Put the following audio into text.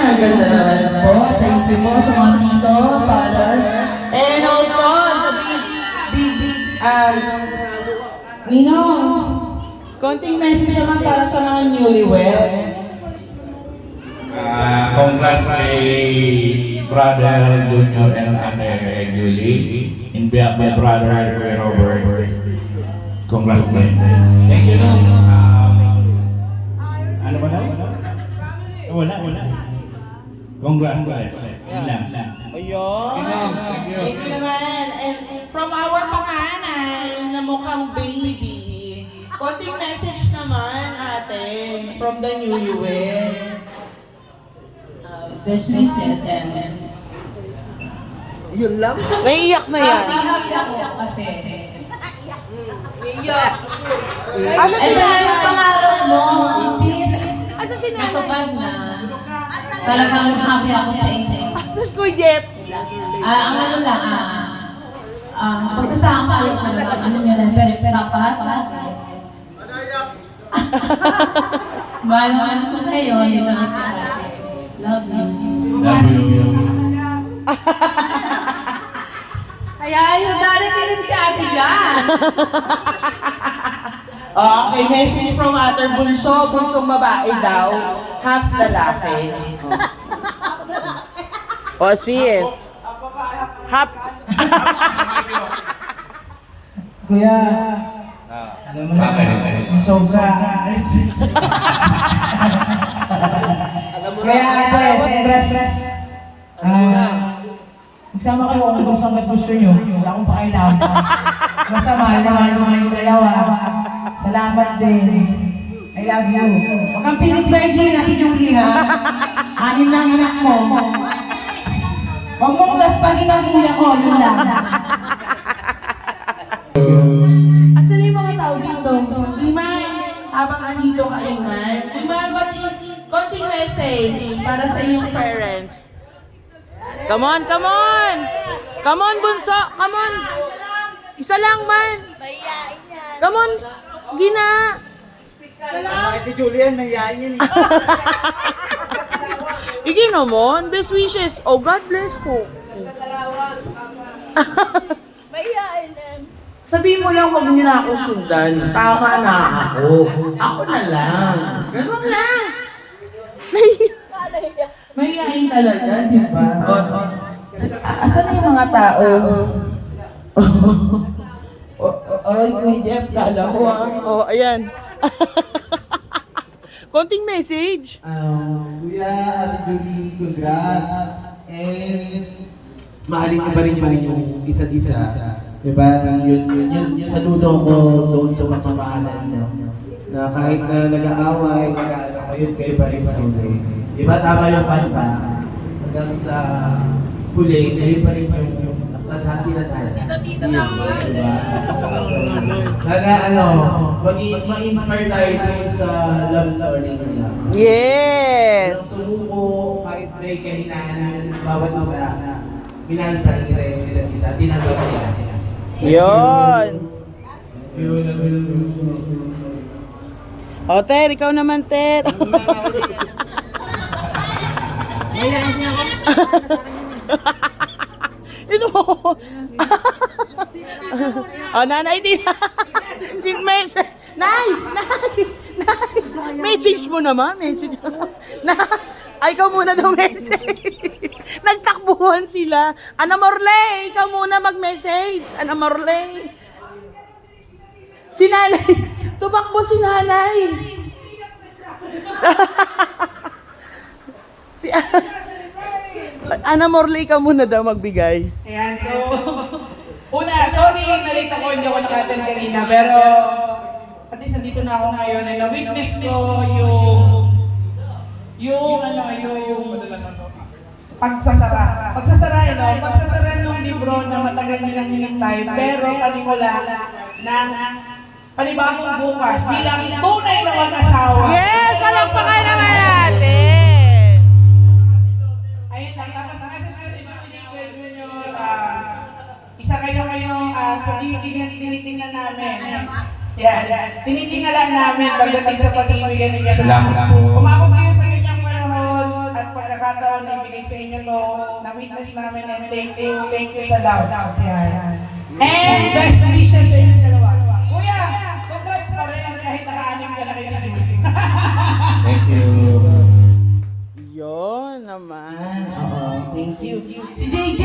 ang ganda naman po. Sa inyo po, sa mga tito, father. And also, the Ninong, konting message naman para sa mga newlywed. Congrats kay Brother Junior and Julie. In behalf of my brother Robert. Congrats guys. Thank you. Ano ba daw? Wala. Congrats guys. Ayun. Thank you. Thank you naman. And from our panganay na mukhang baby, konting message naman, ate, from the newlywed. Best wishes and Yun lang? Naiiyak na yan. happy ako kasi Asa ano sila? yung pangarap mo sis natupad na talagang happy ako sa inyo. Asa ko, Jeff? Ang ano lang pagsasama ko naman ano nyo rin pero dapat mahal ko kayo dito na sa love you. Love you. Kaya yung darating si ate dyan. Okay, message from Ate Bunso. Bunsong babae daw. Half lalaki. Oh, she is. Half. Kuya, alam mo na, sobra. Kaya ate, congrats. Magsama kayo kung gusto nyo. Wala akong pakailangan. Basta mahal mo kayong dalawa. Salamat din. I love you. Huwag kang pilit virgin, Ate Julie ha. 6 na ang anak mo. Huwag mong laspagin ang kuya ko, yun lang. Asan yung mga tao dito? Iman, habang andito ka, Iman. Iman, konting message para sa iyong parents. Come on! Come on, Bunso! Come on! Isa lang, man! Come on! Gina! Ate Julian, nahiyain yan eh. Igi naman, best wishes. Oh, God bless po. Sabihin mo lang, huwag niyo na ako sundan. Tama na ako. Ako na lang. Ganun lang. Mahihain talaga, di ba? Asan na yung mga tao? Oy, Kuya Jeff, kala ko oh, ayan. Konting message. Kuya, Ate Julie, congrats. And mahalin ko pa rin yung isa't isa. Diba? Yun saludo ko doon sa pagmamahalan nyo. Na kahit na nag-aaway, kayo pa rin sa huli. Diba? Tama yung kanta. Hanggang sa huli, kayo pa rin yung naghati na tayo. Tito naman! Diba? Sana ma-inspire tayo dun sa love story nila. Yes! Sumuko, kahit may kahinaan, bawat isa, minahal tayo rin isa't isa, tinanggap nila. Yon. O, Ter, ikaw naman, Ter. Ito mo. O, nanay din. Nay! Message mo naman. Message. Ay, ikaw muna daw message. Nagtakbuhan sila. Ana Morley, ikaw muna mag-message. Ana Morley. Si nanay. Tumakbo si nanay. Si Ana Morley, ikaw muna daw magbigay. Ayan, so, sorry, nalate ako, hindi ako naka-attend kanina, pero at least nandito na ako ngayon, and na-witness ko yung pagsasara. Pagsasara ng libro na matagal nilang hinintay, pero panimula ng panibagong bukas bilang tunay na mag-asawa. Yes! Palakpakan naman natin! Ayun lang, tapos message ko din ang Kuya Junior, isa kayo ngayong sa tinitingnan namin. Yan, tinitingnan namin pagdating sa pag-ibig. Salamat po. Umabot kayo sa ganyang panahon at pagkakataon sa inyo to, na-witness namin, and thank you sa love. Yan. And best wishes sa inyo dalawa. Kuya, congrats pa rin kahit naka-anim ka na kay Julie. Thank you. Yun naman. Oo, thank you. Si JJ!